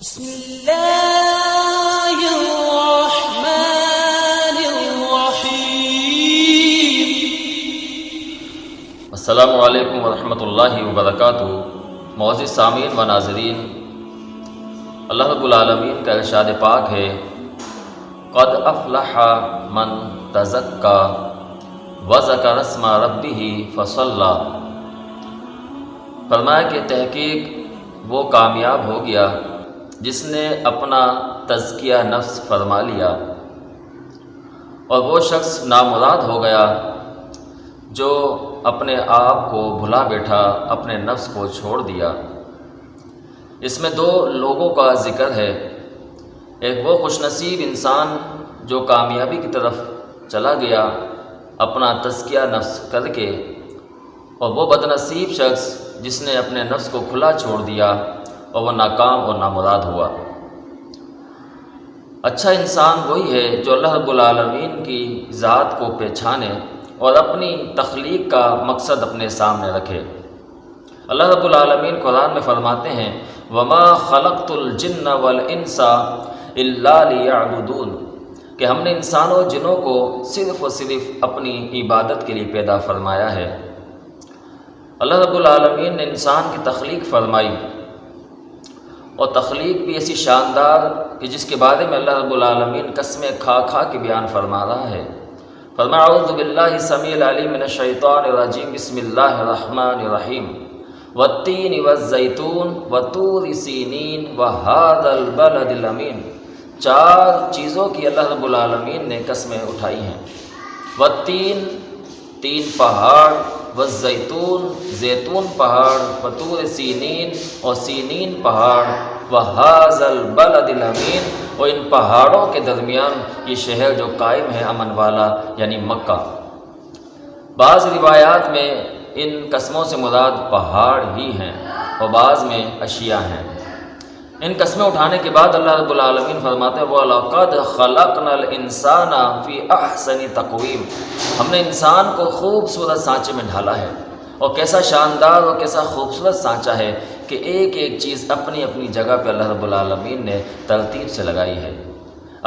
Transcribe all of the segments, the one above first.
بسم اللہ الرحمن الرحیم۔ السلام علیکم ورحمۃ اللہ وبرکاتہ۔ معزز سامعین و ناظرین، اللہ رب العالمین کا ارشاد پاک ہے، قد افلح من تزکا وذکر اسم ربہ فصلی۔ فرمایا کہ تحقیق وہ کامیاب ہو گیا جس نے اپنا تزکیہ نفس فرما لیا، اور وہ شخص نامراد ہو گیا جو اپنے آپ کو بھلا بیٹھا، اپنے نفس کو چھوڑ دیا۔ اس میں دو لوگوں کا ذکر ہے، ایک وہ خوش نصیب انسان جو کامیابی کی طرف چلا گیا اپنا تزکیہ نفس کر کے، اور وہ بد نصیب شخص جس نے اپنے نفس کو کھلا چھوڑ دیا اور وہ ناکام اور نامراد ہوا۔ اچھا انسان وہی ہے جو اللہ رب العالمین کی ذات کو پہچانے اور اپنی تخلیق کا مقصد اپنے سامنے رکھے۔ اللہ رب العالمین قرآن میں فرماتے ہیں، وَمَا خَلَقْتُ الْجِنَّ وَالْإِنسَ إِلَّا لِيَعْبُدُونَ، کہ ہم نے انسانوں اور جنوں کو صرف اور صرف اپنی عبادت کے لیے پیدا فرمایا ہے۔ اللہ رب العالمین نے انسان کی تخلیق فرمائی، اور تخلیق بھی ایسی شاندار کہ جس کے بارے میں اللہ رب العالمین قسمیں کھا کھا کے بیان فرما رہا ہے۔ فرمایا، اعوذ باللہ السمیع العلیم من الشیطان الرجیم، بسم اللہ الرحمن الرحیم، والتین والزیتون وطور سینین وہذا البلد الامین۔ چار چیزوں کی اللہ رب العالمین نے قسمیں اٹھائی ہیں، والتین تین پہاڑ، والزیتون زیتون پہاڑ، وطور سینین اور سینین پہاڑ، وہذا البلد الامین اور ان پہاڑوں کے درمیان یہ شہر جو قائم ہے امن والا، یعنی مکہ۔ بعض روایات میں ان قسموں سے مراد پہاڑ ہی ہیں اور بعض میں اشیاء ہیں۔ ان قسمیں اٹھانے کے بعد اللہ رب العالمین فرماتے ہیں، وَلَقَدْ خَلَقْنَا الْإِنسَانَ فِي أَحْسَنِ تَقْوِيمٍ، ہم نے انسان کو خوبصورت سانچے میں ڈھالا ہے، اور کیسا شاندار اور کیسا خوبصورت سانچہ ہے کہ ایک ایک چیز اپنی اپنی جگہ پہ اللہ رب العالمین نے ترتیب سے لگائی ہے۔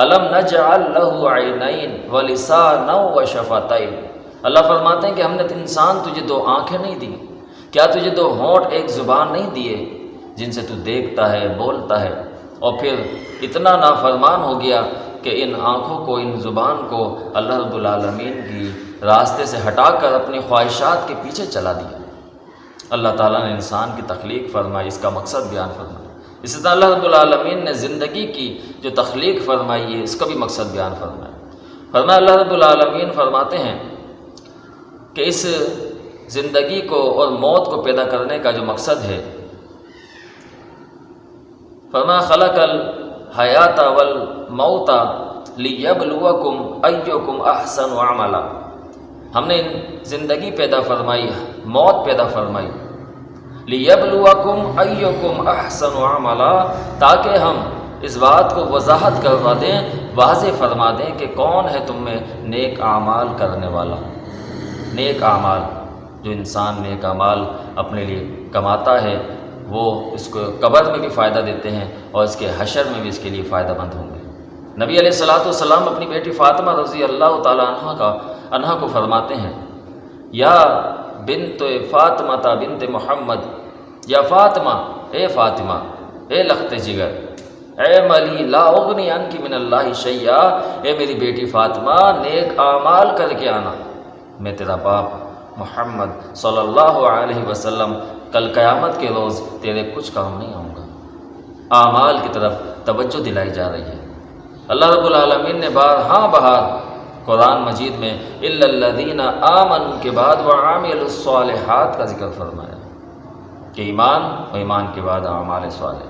أَلَمْ نَجْعَلْ لَهُ عَيْنَيْنِ وَلِسَانًا وَشَفَتَيْنِ، اللہ فرماتے ہیں کہ ہم نے انسان تجھے دو آنکھیں نہیں دی، کیا تجھے دو ہونٹ ایک زبان نہیں دیے جن سے تو دیکھتا ہے، بولتا ہے؟ اور پھر اتنا نافرمان ہو گیا کہ ان آنکھوں کو، ان زبان کو اللہ رب العالمین کی راستے سے ہٹا کر اپنی خواہشات کے پیچھے چلا دیا۔ اللہ تعالیٰ نے انسان کی تخلیق فرمائی، اس کا مقصد بیان فرمایا۔ اسی طرح اللہ رب العالمین نے زندگی کی جو تخلیق فرمائی ہے، اس کا بھی مقصد بیان فرمایا۔ فرمایا اللہ رب العالمین فرماتے ہیں کہ اس زندگی کو اور موت کو پیدا کرنے کا جو مقصد ہے، فرمایا خلق الحیات والموت لیبلوکم ایکم احسن عملا، ہم نے زندگی پیدا فرمائی، موت پیدا فرمائی، لیبلوکم ایکم احسن عملا، تاکہ ہم اس بات کو وضاحت کروا دیں، واضح فرما دیں کہ کون ہے تم میں نیک اعمال کرنے والا۔ نیک اعمال، جو انسان نیک اعمال اپنے لیے کماتا ہے، وہ اس کو قبر میں بھی فائدہ دیتے ہیں اور اس کے حشر میں بھی اس کے لیے فائدہ مند ہوں گے۔ نبی علیہ الصلوۃ اپنی بیٹی فاطمہ رضی اللہ تعالیٰ عنہ کو فرماتے ہیں، یا بنت فاطمہ بنت محمد، یا فاطمہ، اے فاطمہ، اے لخت جگر، اے ملی لا اغنی عنک من اللہ شیئا، اے میری بیٹی فاطمہ نیک اعمال کر کے آنا، میں تیرا باپ محمد صلی اللہ علیہ وسلم کل قیامت کے روز تیرے کچھ کام نہیں آؤں گا۔ اعمال کی طرف توجہ دلائی جا رہی ہے۔ اللہ رب العالمین نے بارہا بہار قرآن مجید میں الا الذین آمنوا کے بعد وعملوا الصالحات کا ذکر فرمایا کہ ایمان و ایمان کے بعد اعمال صالح،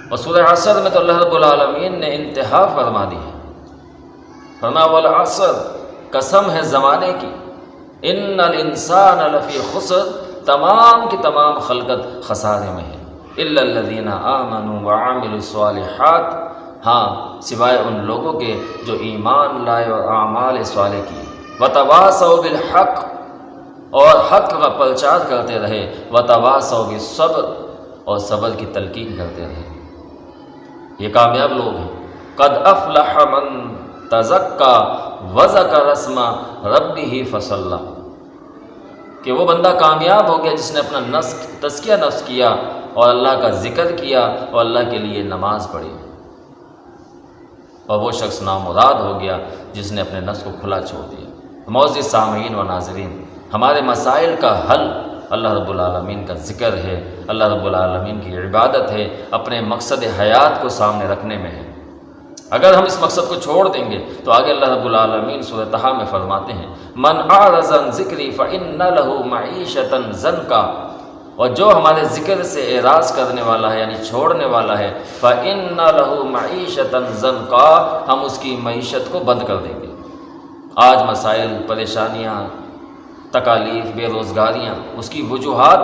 اور سورہ عصر میں تو اللہ رب العالمین نے انتہا فرما دی ہے۔ فرمایا والعصر، قسم ہے زمانے کی، ان الانسان لفی خسر، تمام کی تمام خلقت خسارے میں ہے، الا الذین آمنوا وعملوا الصالحات، ہاں سوائے ان لوگوں کے جو ایمان لائے اور اعمال صالح کیے، وتواصوا بالحق، اور حق کا پرچار کرتے رہے، وتواصوا بالصبر، اور صبر کی تلقین کرتے رہے۔ یہ کامیاب لوگ ہیں۔ قد افلح من تزکا وذکر اسم ربہ فصلی، کہ وہ بندہ کامیاب ہو گیا جس نے اپنا تزکیہ نفس کیا اور اللہ کا ذکر کیا اور اللہ کے لیے نماز پڑھی، اور وہ شخص نامراد ہو گیا جس نے اپنے نفس کو کھلا چھوڑ دیا۔ معزز سامعین و ناظرین، ہمارے مسائل کا حل اللہ رب العالمین کا ذکر ہے، اللہ رب العالمین کی عبادت ہے، اپنے مقصد حیات کو سامنے رکھنے میں ہے۔ اگر ہم اس مقصد کو چھوڑ دیں گے تو آگے اللہ رب العالمین سورۃ طٰہٰ میں فرماتے ہیں من اعرض عن ذکری فإن له معیشۃ ضنکا، اور جو ہمارے ذکر سے اعراض کرنے والا ہے یعنی چھوڑنے والا ہے، فإن له معیشۃ ضنکا، ہم اس کی معیشت کو بند کر دیں گے۔ آج مسائل، پریشانیاں، تکالیف، بے روزگاریاں، اس کی وجوہات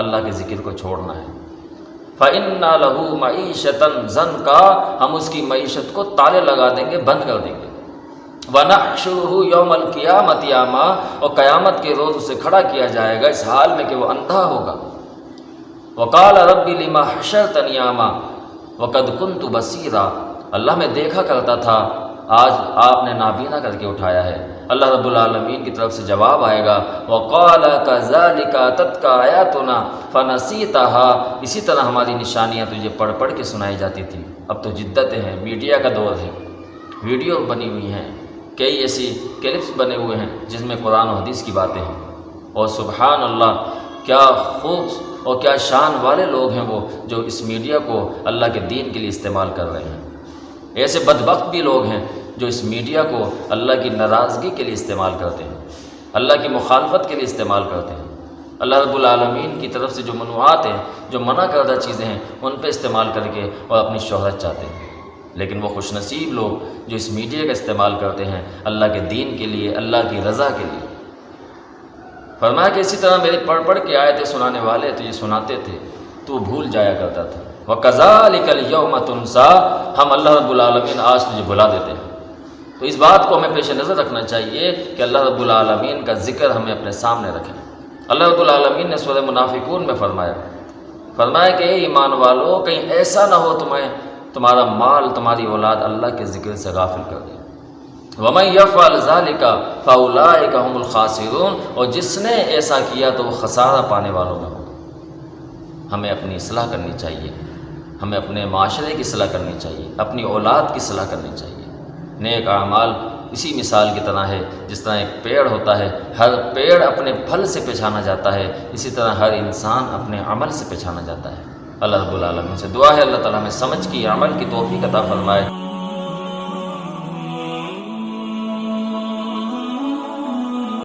اللہ کے ذکر کو چھوڑنا ہے۔ فَإِنَّ لَهُ مَعِيشَةً ضَنْكَا، ہم اس کی معیشت کو تالے لگا دیں گے، بند کر دیں گے۔ وَنَحْشُرُهُ يَوْمَ الْقِيَامَةِ أَعْمَىٰ، اور قیامت کے روز اسے کھڑا کیا جائے گا اس حال میں کہ وہ اندھا ہوگا۔ وَقَالَ رَبِّ لِمَ حَشَرْتَنِي أَعْمَىٰ وَقَدْ كُنْتُ بَصِيرًا، اللہ میں دیکھا کرتا تھا، آج آپ نے نابینا کر کے اٹھایا ہے۔ اللہ رب العالمین کی طرف سے جواب آئے گا وَقَالَ كَذَلِكَ أَتَتْكَ آيَاتُنَا فَنَسِيتَهَا، اسی طرح ہماری نشانیاں تجھے پڑھ پڑھ کے سنائی جاتی تھی۔ اب تو جدتیں ہیں، میڈیا کا دور ہے، ویڈیو بنی ہوئی ہیں، کئی ایسی کلپس بنے ہوئے ہیں جس میں قرآن و حدیث کی باتیں ہیں، اور سبحان اللہ کیا خوب اور کیا شان والے لوگ ہیں وہ جو اس میڈیا کو اللہ کے دین کے لیے استعمال کر رہے ہیں۔ ایسے بدبخت بھی لوگ ہیں جو اس میڈیا کو اللہ کی ناراضگی کے لیے استعمال کرتے ہیں، اللہ کی مخالفت کے لیے استعمال کرتے ہیں، اللہ رب العالمین کی طرف سے جو ممنوعات ہیں، جو منع کردہ چیزیں ہیں، ان پہ استعمال کر کے اور اپنی شہرت چاہتے ہیں۔ لیکن وہ خوش نصیب لوگ جو اس میڈیا کا استعمال کرتے ہیں اللہ کے دین کے لیے، اللہ کی رضا کے لیے۔ فرمایا کہ اسی طرح میرے پڑھ پڑھ کے آیتیں سنانے والے تجھے سناتے تھے، تو بھول جایا کرتا تھا۔ وَكَذَلِكَ الْيَوْمَ تُنسَىٰ، ہم اللہ رب العالمین آج تجھے بھلا دیتے ہیں۔ تو اس بات کو ہمیں پیش نظر رکھنا چاہیے کہ اللہ رب العالمین کا ذکر ہمیں اپنے سامنے رکھیں۔ اللہ رب العالمین نے سورہ منافقون میں فرمایا کہ اے ایمان والو، کہیں ایسا نہ ہو تمہارا مال، تمہاری اولاد اللہ کے ذکر سے غافل کر دے۔ وَمَن يَفْعَلْ ذَلِكَ فَأُولَٰئِكَ هُمُ الْخَاسِرُونَ، اور جس نے ایسا کیا تو وہ خسارہ پانے والوں میں ہوگا۔ ہمیں اپنی اصلاح کرنی چاہیے، ہمیں اپنے معاشرے کی اصلاح کرنی چاہیے، اپنی اولاد کی اصلاح کرنی چاہیے۔ نیک اعمال اسی مثال کی طرح ہے، جس طرح ایک پیڑ ہوتا ہے، ہر پیڑ اپنے پھل سے پہچانا جاتا ہے، اسی طرح ہر انسان اپنے عمل سے پہچانا جاتا ہے۔ اللہ رب العالمین سے دعا ہے اللہ تعالیٰ ہمیں سمجھ کی عمل کی توفیق عطا فرمائے۔